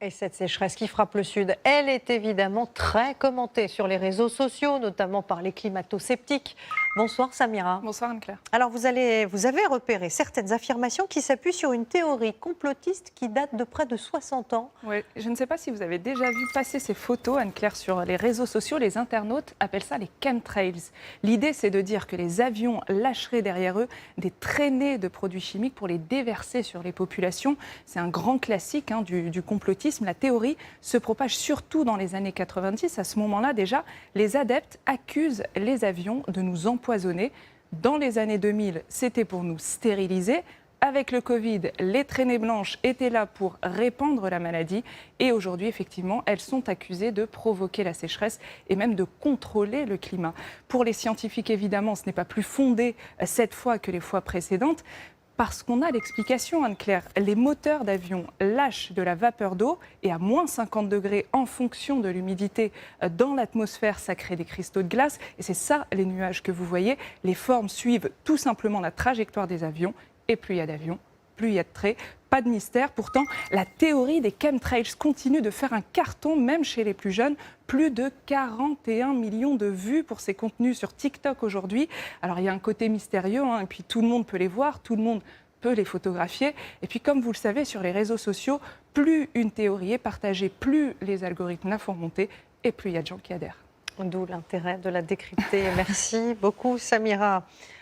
Et cette sécheresse qui frappe le Sud, elle est évidemment très commentée sur les réseaux sociaux, notamment par les climato-sceptiques. Bonsoir Samira. Bonsoir Anne-Claire. Alors vous avez repéré certaines affirmations qui s'appuient sur une théorie complotiste qui date de près de 60 ans. Oui, je ne sais pas si vous avez déjà vu passer ces photos, Anne-Claire, sur les réseaux sociaux. Les internautes appellent ça les chemtrails. L'idée, c'est de dire que les avions lâcheraient derrière eux des traînées de produits chimiques pour les déverser sur les populations. C'est un grand classique du complotisme. La théorie se propage surtout dans les années 90. À ce moment-là, déjà, les adeptes accusent les avions de nous empoisonner. Dans les années 2000, c'était pour nous stériliser. Avec le Covid, les traînées blanches étaient là pour répandre la maladie. Et aujourd'hui, effectivement, elles sont accusées de provoquer la sécheresse et même de contrôler le climat. Pour les scientifiques, évidemment, ce n'est pas plus fondé cette fois que les fois précédentes. Parce qu'on a l'explication, Anne-Claire. Les moteurs d'avion lâchent de la vapeur d'eau et à moins 50 degrés en fonction de l'humidité dans l'atmosphère, ça crée des cristaux de glace. Et c'est ça, les nuages que vous voyez. Les formes suivent tout simplement la trajectoire des avions. Et plus il y a d'avions, plus il y a de traits. Pas de mystère. Pourtant, la théorie des chemtrails continue de faire un carton, même chez les plus jeunes. Plus de 41 millions de vues pour ces contenus sur TikTok aujourd'hui. Alors, il y a un côté mystérieux, et puis tout le monde peut les voir, tout le monde peut les photographier. Et puis, comme vous le savez, sur les réseaux sociaux, plus une théorie est partagée, plus les algorithmes la font monter, et plus il y a de gens qui adhèrent. D'où l'intérêt de la décrypter. Merci beaucoup Samira.